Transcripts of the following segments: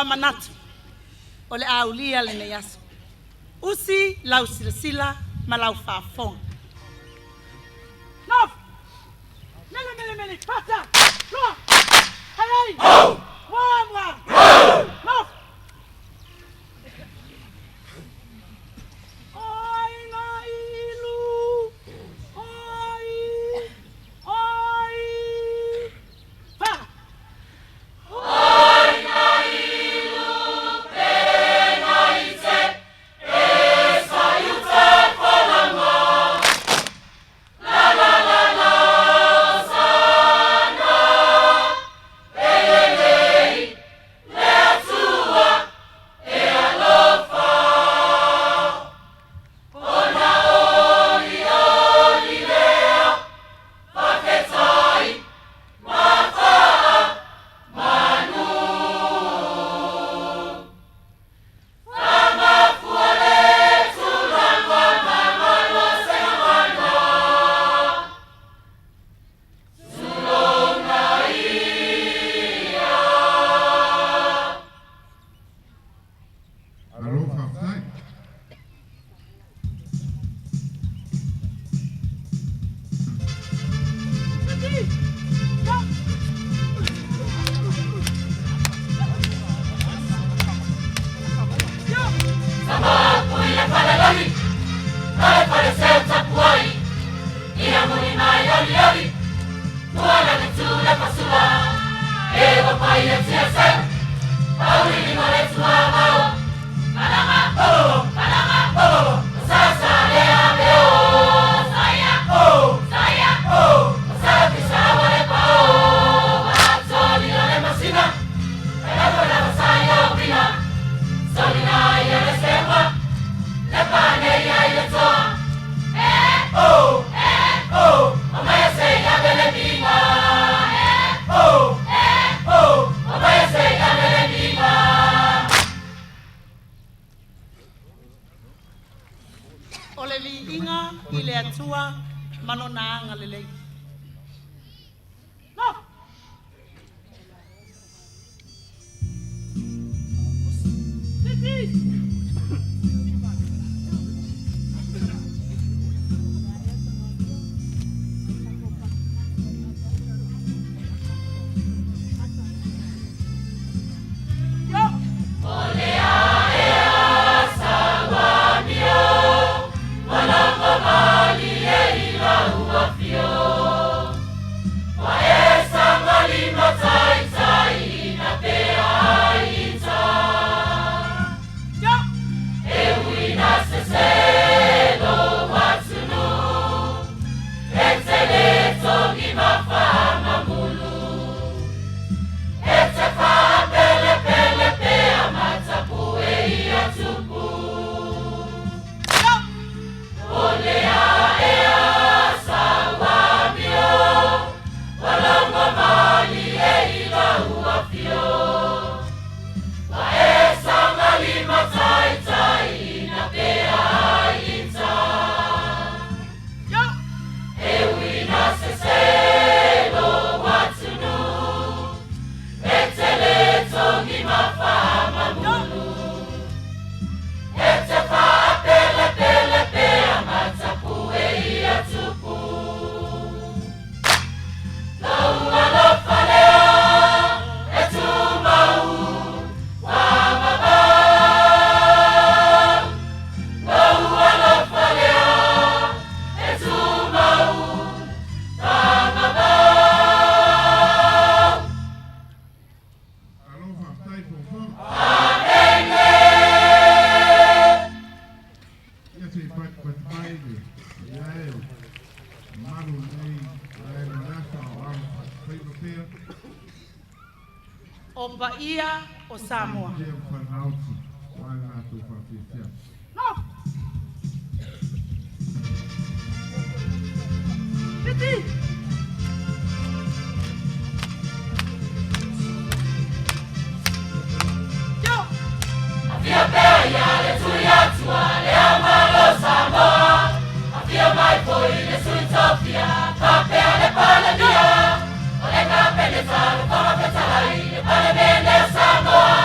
manatu o le aulia le nei aso. Usi lau silasila ma lau whaafonga. Nof! Mele, pata! Loa! Hai! Wā! Nof! Oi ngā ilu! Oi! Wha! Oi ngā ilu! Pena I te! E sai u te whalanga! La la la la! Sana! Elelei! Lea tua! E alofa! Ona oli lea! Paketai! Mataa! Manu! Whamafua le tūranga mamalo se mana! Tulonga ia! Aloha fai. Samapui le paleloli, kare pare seu tapuai, ia muni mai oli, muana le tu le pasua, ewa pai le tia seu, pauri ni mole tua mau, palama, sasa le abeo, saya, sabi sawa le pao, atoli le masina, la saya obina, solina ia le sewa, le pane ia le toa, o mai se ia le bima, o mai se ia le bima. O le liinga I le atua manonaanga lelei. No! O Bahia o Samoa. No! Piti! Yo! Afia pea ia le tui atua, le amalo Samoa. Afia mai poi le sui topia, papea le pale via. O le kapele talo, kama petalai, le pale bene Samoa.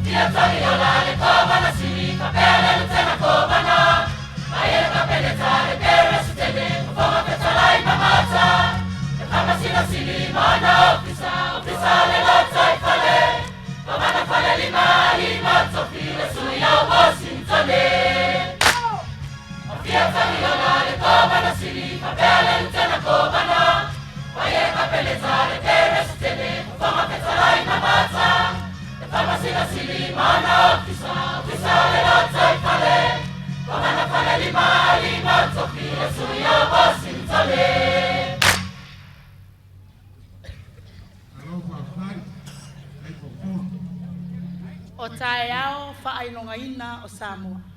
Fiataliolale Covana si capella Luciana Covana Maia capellezza le terre su tede Come pezzalai mamazza E famasina si limana Ufficiale lozza e fale Covana fale lima Zofile su io bossi zone Fiataliolale Covana si capella Luciana Covana Maia capellezza le terre su tede Come pezzalai mamazza Famasina si limana, fissa le razza e fale, come la fale lima, zofile su io bossi in zone. O tae ao whaainongaina o Samoa.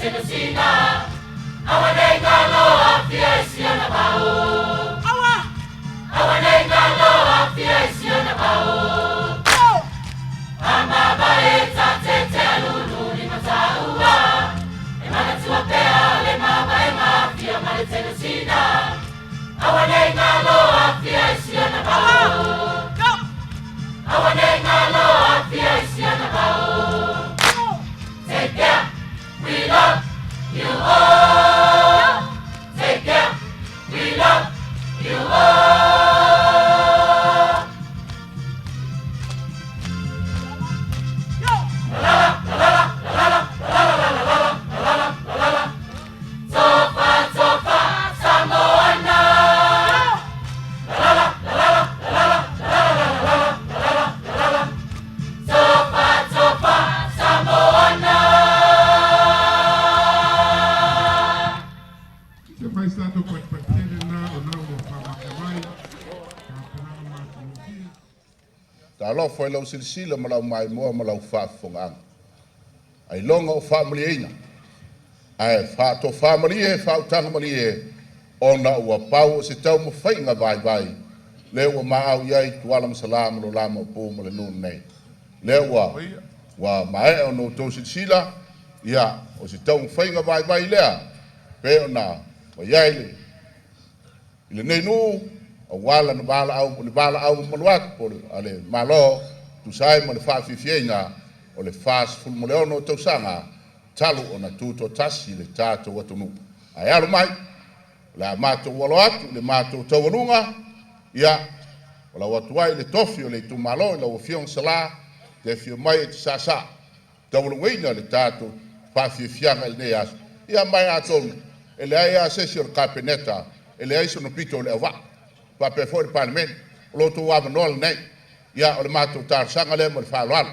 selusina awanei ngalo afia isiona bao awanei ngalo afia isiona bao ama baeta tete alulu ni mataua emana tuapea le mama afia male selusina awanei ngalo afia isiona bao awanei ngalo afia isiona bao. Take care, we love you all. Take care, we love you all. La la la la la la la la la la la la la. Tofa tofa Samoana. La la la la la la la la la la la. Tofa tofa Samoana. Vai estar do compartilho na o não fala que vai. Ta lo foi lo silsila malau mai mo malau fa fonga ai longa o family ina ai fa to family e fa tang mali e ona o pau se tau mo fainga vai le o ma au yai tuala salam lo lama po mo le nun nei le wa mai ono to silsila ya o se tau fainga vai le pe ona o yai le nei no o wala no bala au maluak por ale malo tu sai mo le fa fifienga o le fast full mo le ono to sanga talu ona tuto tasi le tato watunu ai alo mai la mato walo atu le mato tawalunga ya wala watu ai le tofi o le tu malo le ofion sala te fio mai te sasa tawalunga le tato fa fifianga le neas ya mai aton ele ai a session capeneta ele ai sono pito le va pa pe for parlement lo to wa nol nei ya o le mato tar sanga le mo fa loal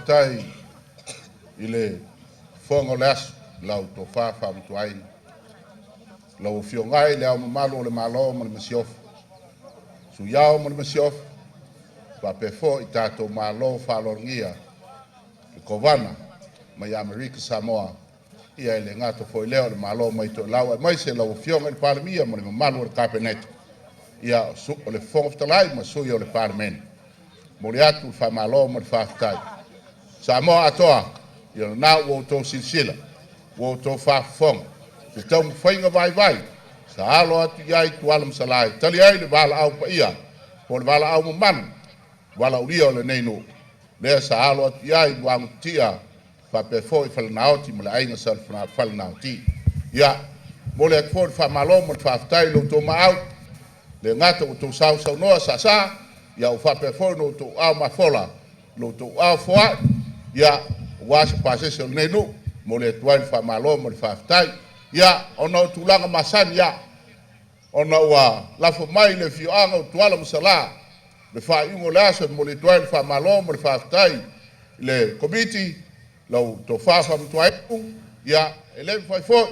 tai i le fonga le asu lau to fa mtuaina lau fiongai le au mamalu o le malo ma le masiofu su iao ma le masiofu pa pe fo i tatou malo fa'alogia i kovana mai Amerika Samoa ia i le gato foi lea o le malo mai toʻalau mai se lau fionga i le palemia ma le mamalu o le kapeneta ia o le fofoga fetalai ma sui o le palemene mo le atu fa'amalo ma le fa'afetai Samoa atoa ia lanā ua outou silasila ua outou fa'afofoga se taumafaiga vaivai sa alo atu iai tuala masalae tali ai le valaau paia po le valaau mamanu valaulia o lenei nuu lea sa alo atu iai luagutia fa'apea fo'i falanaoti ma le aiga sa le falanaoti ia mo le atu fo'i le fa'amalo ma le fa'afetai loutou ma'au le gata ua tou sausaunoa sa'sa ia ua fa'apea fo'i loutou ao mafola loutou ao foa'i ia ua se pasese o lenei nuu mo le atu ai le fa'amalo ma le fa'afetai ia ona o tulaga masani ia ona ua lafo mai le fioaga o tuala masala le fa'aiuga o le aso mo le atu ai le fa'amalo ma le fa'afetai le komiti lau tofā fa'amatuaipu ia e lē fai fo'i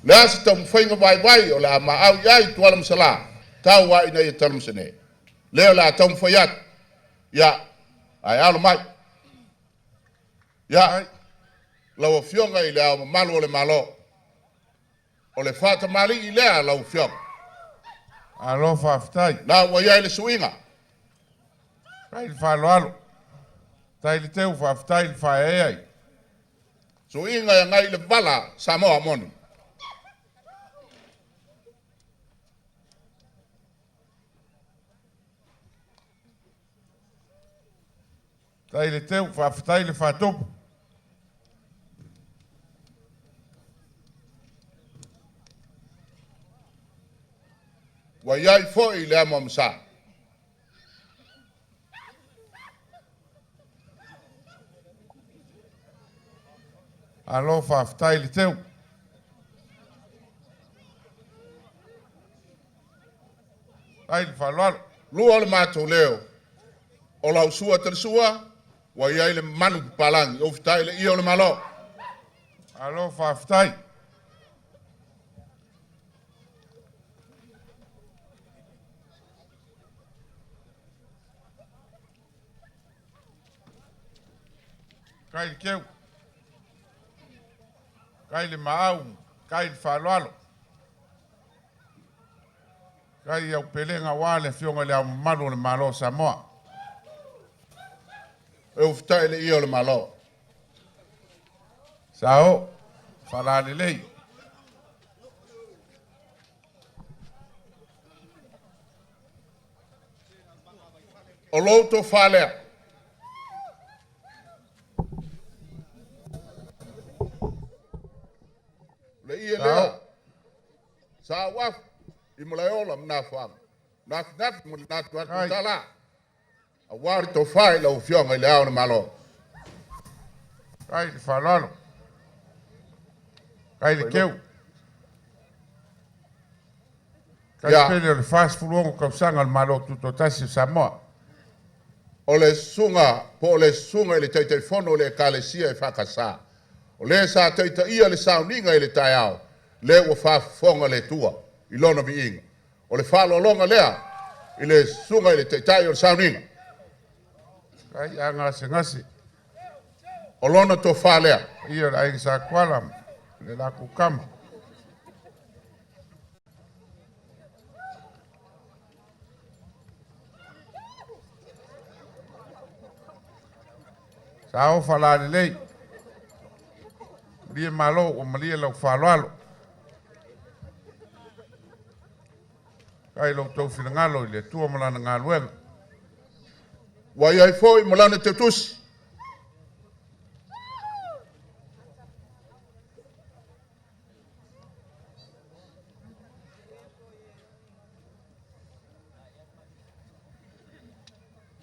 le asa taumafaiga vaivai o le a ma'au i ai tuala masala tau a'i nei e talamasene lea o le a taumafai atu ia ae alo mai ia lau afioga i le ao mamalu o le malo o le fa'atamali'i lea lau fioga alo fa'afetai na ua iai le su'iga kai le fa'aloalo tai le teu fa'afetai le fa'ae ai su'iga ia gai le vala Samoa moni tai le teu fa'afetai le fa'atopu ua iai fo'i le ama masa alo fa'afetai le teu tai le fa'aloalo lua o le matou leo o lau sua talasua ua iai le manu papalagi o fitai le ia o le malo alo fa'afetai kai le keu kai le ma'au kai le fa'aloalo kai au pelega wā le fionga le au mamalu o le malo Samoa e o fitai le ia o le malo sao falalelei o lou tofā lea le ia lea sa uafu i malaiola ma nafuaga nafunafu ma le natu atu Ai. tala auā le tofā i lau fioga i le ao le malo kai le fa'aloalo kai le keu kai Ia. pele o le fasfuluogo kausaga le malo tutotasi o Samoa o le sunga po o le sunga i le taitaifono o le ekalesia e whakasā. O le sa taitaia le sauniga i le taiao, le ua whafonga le tua i lona viinga. O le whalolonga lea i le sunga i le taitai o le sauniga. kai a gasegase O lona to wha lea. ia le aiga sa kuala le lakukama sao falalelei lia malo ua malia lau fa'aloalo kai loutou finagalo i le atua ma lana galuega Wa iai foi malana te tusi.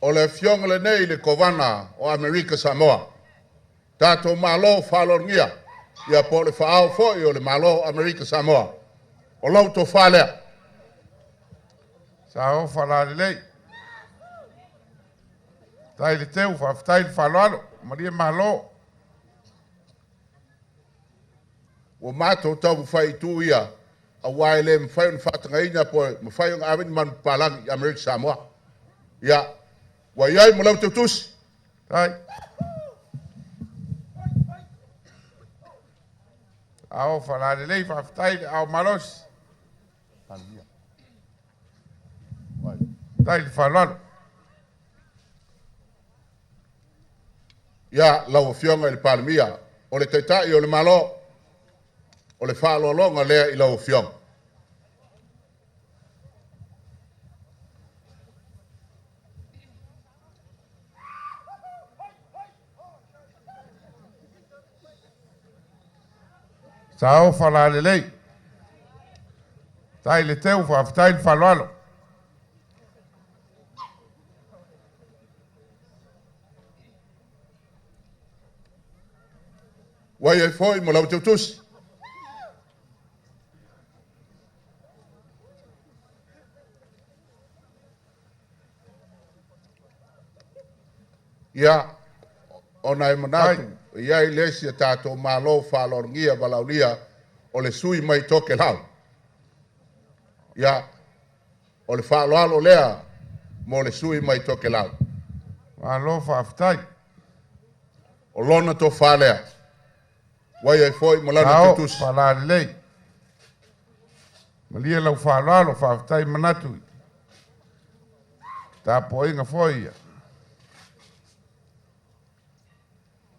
O le fionga le nei le kovana o Amerika Samoa. Tato malo falongia. Ia po le whaao foi o le malo Amerika Samoa. O lau to whalea. sao falalelei tai le teu fa'afetai le fa'aloalo malia malo. Ua mātou tau mawhai tū ia, a waile mawhai on whatangaina po mawhai on awen man palangi Amerika Samoa. Ia, wa iai malau tau tusi. Tai. Ao falare lei whaftai ao malos. Tai whalalo. Ia, lau fionga i le palamia, o le taitai o le malo, o le whaalolonga lea i lau fionga. Sao falare lei. Tai le teu whaftai whalalo. Wai ai foi mo lau tau tusi. Ia, ona e manatu, ia i lesi a tātou mālo whālorngia walaulia o le sui mai toke lau. Ia, o le whāloalo lea mo le sui mai toke lau. Malo whaftai. O lona to whālea. Wai ai foi mo lau Sao tau tusi. falare lei. Malia lau whalalo whaftai manatu. Tā po inga foi ia.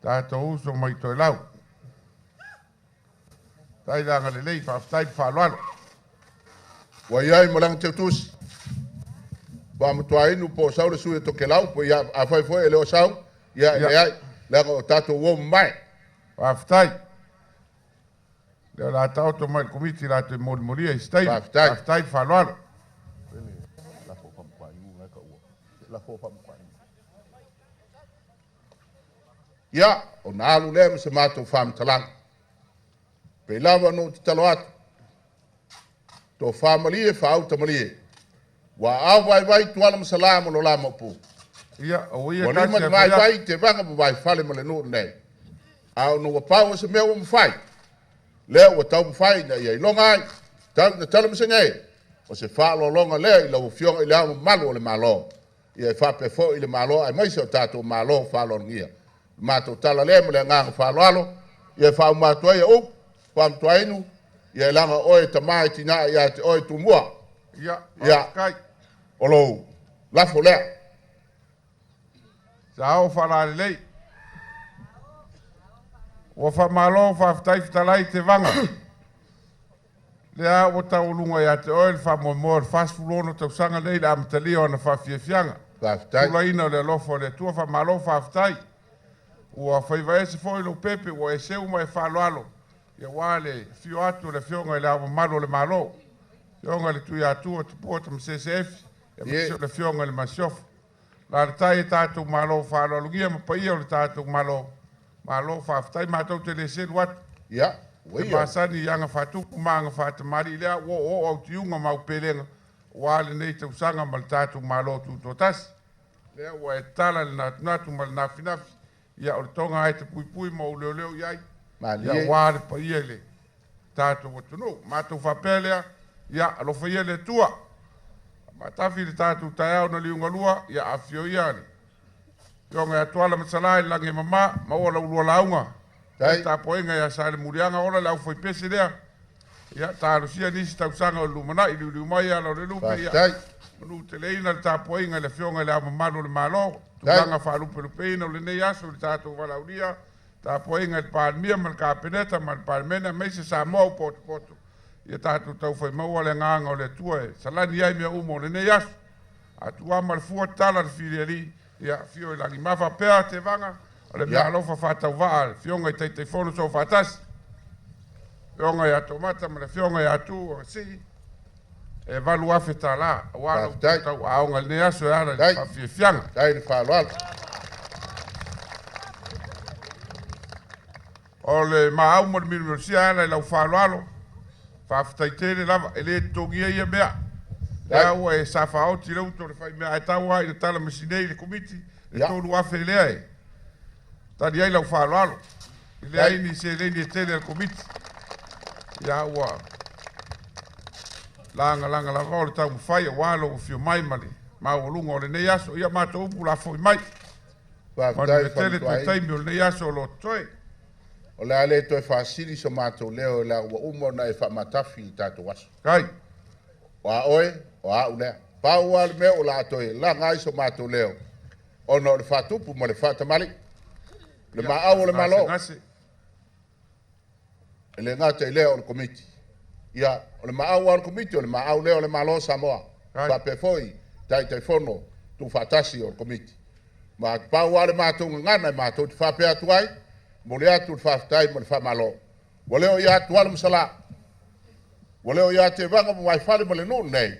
Tātou uso mai toi lau. Tai langa le lei whaftai whalalo. Wai ai mo lau tau tusi. Wa matua inu po sau le sui toke lau, po ia a fai foi e leo sau, ia e ai, langa o tātou wom mai. Whaftai. Leo la tau to mai komiti la te moria i stai. Whaftai. Whaftai whalalo. Ia, o na alu lea ma se mātou whāmatalanga. Pei lava no te talo atu. Tō whāmalie, whāuta malie. Wa awai vai tuala ma salama lo lama pu. Ia, o ia Wa lima te vai vai te vanga ma vai whale ma le nuru nei. Au no wa pāua se mea wa mawhai. Leo wa tau mawhai na ia ilonga ai. Tau na tala ma se ngai. O se whaalo longa lea i lau fionga i le ama malu o le malo. Ia i whape fo i le malo ai maise o tātou malo whaalo ngia. Mātou tala lea ma le nganga whaalo alo. Ia i whao mātua ia up. Whamtua inu. Ia i langa oe tamai tina ia te oe tumua. Ia, Ia. kai. Olo lafo lea. Sao whalare lei. Ua whamalo whaftai whtalai te vanga. Lea o tau lunga ia te oe whamomoa whasfulono tau sanga lei la amatalia o na whawhiawhianga. Whaftai. Tula ina le lofo le tua whamalo whaftai. Ua whaivaese fo ilo pepe ua e seu mai whaloalo. Ia wale fio atu le fionga i le awa malo le malo. Fionga le tui atu o te pota ma CCF. Ia masio le fionga le masiofu. La le tai e tātou malo whaloalo. Gia ma paia o le tātou malo. Malo whaftai mātou te le seru atu. Ia. Te Wai ia. masani ianga whatuku maanga whatamari lea o au tiunga mau pelenga. Wale nei tau sanga ma le tātou malo tūto tasi. Lea ua e tala le natu ma le nafinafi. Ia o le tonga ai te pui pui ma o leo leo iai. Mani Ia e. wale pa ia le tātou watunu. Mātou whapelea. Ia alofa ia le tua. Matafi le tātou taiao na liunga lua. Ia afio ia le. Ionga ia tuala masalai lange mama. Maua laulua launga. Tai. Ta poenga ia sale murianga ola lau foi pese lea. Ia talo sia nisi tau sanga o lumana i liu mai ala o le lupe ia. Whaftai. Manu te leina le ta poenga le fionga le ama manu le malo. Tai. Tunganga wha lupe lupeina o le nei aso le tātou walauria. Ta poenga le pāmia ma le kāpeneta ma le pāmena meise sa mau poto poto. Ia tātou tau whai maua le nganga o le tua e. Salani ai mea umo le nei aso. A tua ma le fua tala le filiali. Ia fio i langi mafa pea te vanga. O le mea alofa whatau waa. Fionga i teitei fono so whatasi. Fionga i atomata ma le fionga i atu o si. E valu afe ta la. Wala Tai. tau aonga le nei aso e ala Tai. le whawhia fianga. Tai ni whaloalo. O le maau mo le minusia ala i lau whaloalo. Whawhtaitere lava. E le tongia ia mea. Lea ua e sa whaoti rau to le whai mea e tau ai le tala masinei le komiti. Le Ia. tolu afe lea e. tani ai lau whāloalo. I le ai ni se reini e tele al komiti. Ia ua. Langa lava o le tau mwhai a wālo o fio mai mali. Ma o lunga o le nei aso. Ia mātou upu la foi mai. Ma le tele tue taimi o le nei aso o lo toe. O le ale toe whaasiri so mātou leo e la ua umo na e whamatafi i tātou aso. Kai. O a oe, o a ulea. Pau al mea o la atoe, la ngai so mātou leo. Ono le whatupu mo le whatamali. Le maau o le malo. E le ngata i leo o le komiti. Ia, o le maau o le komiti, o le maau leo o le malo Samoa. Pape foi, tai fono, tu whatasi o le komiti. Ma pau ale mātou ngana i mātou te whapea tuai, mo le atu le whaftai mo le whamalo. Wa leo ia tuala msala. Wa leo ia te vanga mo mai whale mo le nunu nei.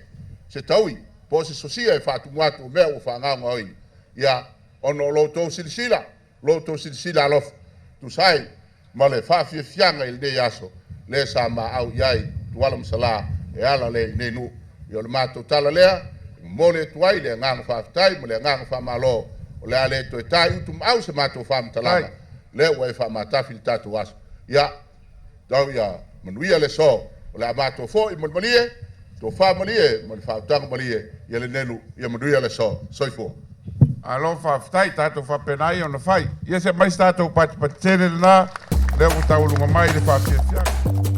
Se taui, po se sosia e whatu muatu o mea o whanganga oi. Ia, ono loto silisila alofa. Tu sai, ma le whawhia fianga il nei aso. Le sa ma au iai, tuala msala, e ala le nenu. Ia le mātou tala lea, mo le tuai le ngang whaftai, mo le ngang whamalo. O le ale to e tai utum au se mātou whamtalanga. Le ua e whamatafi li tātou aso. Ia, tau ia, manuia le so, o le a mātou fo i malie, to whamalie, mo le whautanga malie, ia le nenu, ia manuia le so, soifo. Alo whaftai tātou whapenai o na whai. Ia se mais tātou pati tene na, leo tau lunga mai le whawhia fianga.